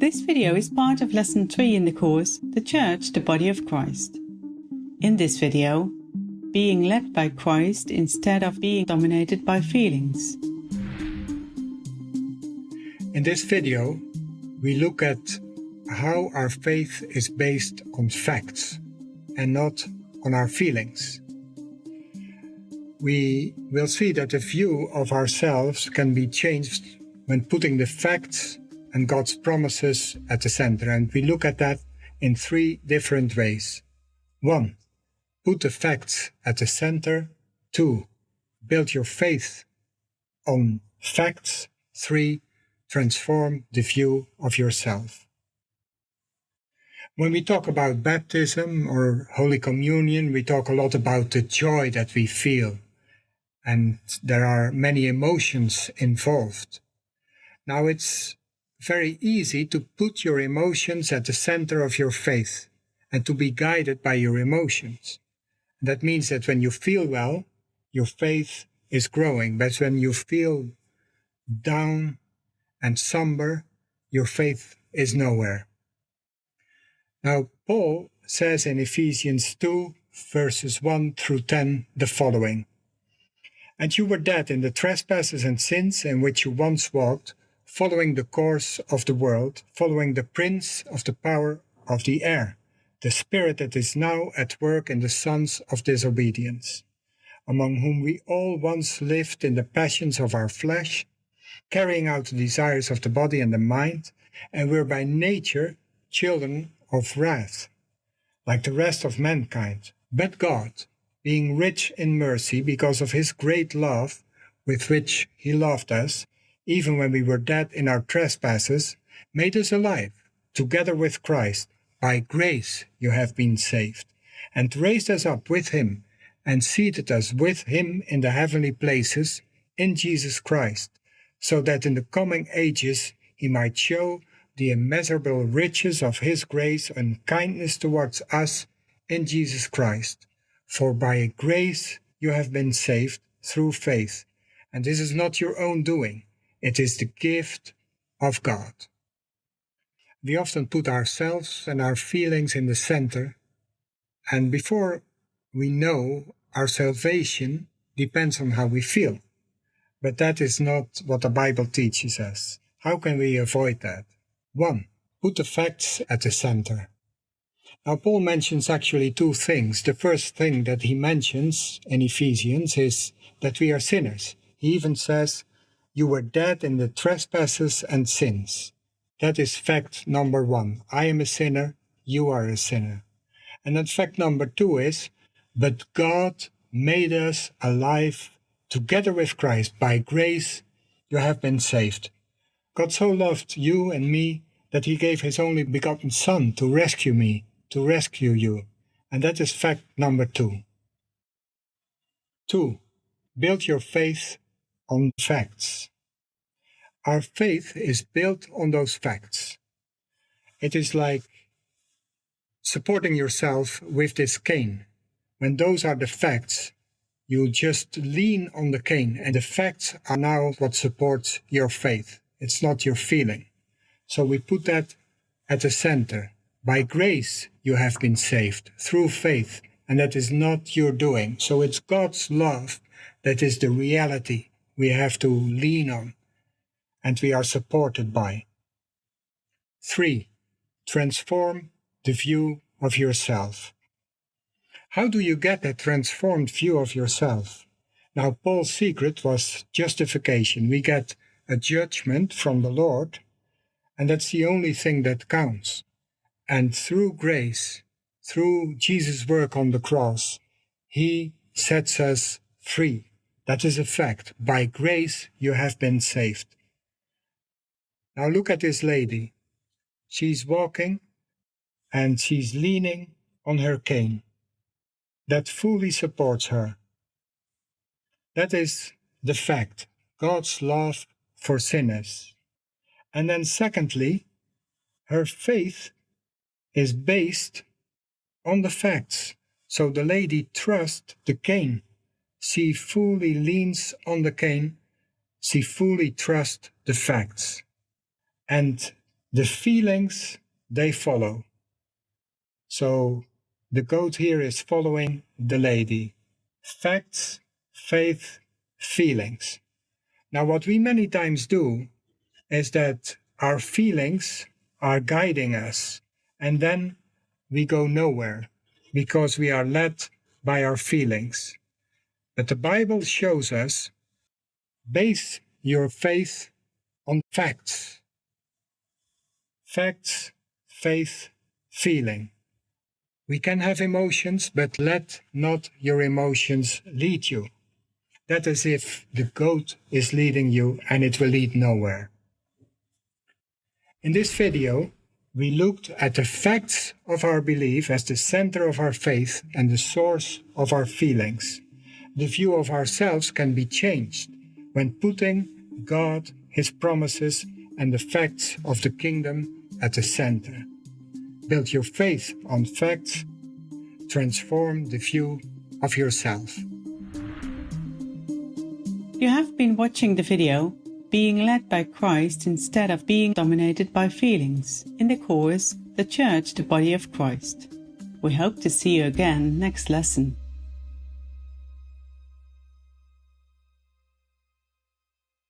This video is part of Lesson 3 in the course The Church, the Body of Christ. In this video, being led by Christ instead of being dominated by feelings. In this video, we look at how our faith is based on facts and not on our feelings. We will see that the view of ourselves can be changed when putting the facts and God's promises at the center, and we look at that in 3 different ways. 1. Put the facts at the center. 2. Build your faith on facts. 3. Transform the view of yourself. When we talk about baptism or Holy Communion, we talk a lot about the joy that we feel, and there are many emotions involved. Now, it's very easy to put your emotions at the center of your faith and to be guided by your emotions. That means that when you feel well, your faith is growing, but when you feel down and somber, your faith is nowhere. Now, Paul says in Ephesians 2, verses 1 through 10, the following: "And you were dead in the trespasses and sins in which you once walked, following the course of the world, following the prince of the power of the air, the spirit that is now at work in the sons of disobedience, among whom we all once lived in the passions of our flesh, carrying out the desires of the body and the mind, and were by nature children of wrath, like the rest of mankind. But God, being rich in mercy because of his great love with which he loved us, even when we were dead in our trespasses, made us alive together with Christ. By grace you have been saved, and raised us up with him, and seated us with him in the heavenly places in Jesus Christ, so that in the coming ages he might show the immeasurable riches of his grace and kindness towards us in Jesus Christ. For by grace you have been saved through faith, and this is not your own doing. It is the gift of God." We often put ourselves and our feelings in the center, and before we know, our salvation depends on how we feel. But that is not what the Bible teaches us. How can we avoid that? 1. Put the facts at the center. Now, Paul mentions actually 2 things. The first thing that he mentions in Ephesians is that we are sinners. He even says, "You were dead in the trespasses and sins." That is fact number 1. I am a sinner, you are a sinner. And then fact number 2 is, but God made us alive together with Christ. By grace you have been saved. God so loved you and me that he gave his only begotten Son to rescue me, to rescue you. And that is fact number 2. 2. Build your faith on facts. Our faith is built on those facts. It is like supporting yourself with this cane. When those are the facts, you just lean on the cane, and the facts are now what supports your faith. It's not your feeling. So we put that at the center. By grace you have been saved through faith, and that is not your doing. So it's God's love that is the reality we have to lean on, and we are supported by. 3. Transform the view of yourself. How do you get that transformed view of yourself? Now, Paul's secret was justification. We get a judgment from the Lord, and that's the only thing that counts. And through grace, through Jesus' work on the cross, he sets us free. That is a fact. By grace you have been saved. Now look at this lady. She's walking and she's leaning on her cane. That fully supports her. That is the fact. God's love for sinners. And then secondly, her faith is based on the facts. So the lady trusts the cane. She fully leans on the cane. She fully trusts the facts. And The feelings, they follow. So the goat here is following the lady. Facts, faith, feelings. Now what we many times do is that our feelings are guiding us, and then we go nowhere because we are led by our feelings. But the Bible shows us, base your faith on facts. Facts, faith, feeling. We can have emotions, but let not your emotions lead you. That is if the goat is leading you, and it will lead nowhere. In this video, we looked at the facts of our belief as the center of our faith and the source of our feelings. The view of ourselves can be changed when putting God, His promises, and the facts of the kingdom at the center. Build your faith on facts. Transform the view of yourself. You have been watching the video Being Led by Christ Instead of Being Dominated by Feelings in the course The Church, the Body of Christ. We hope to see you again next lesson.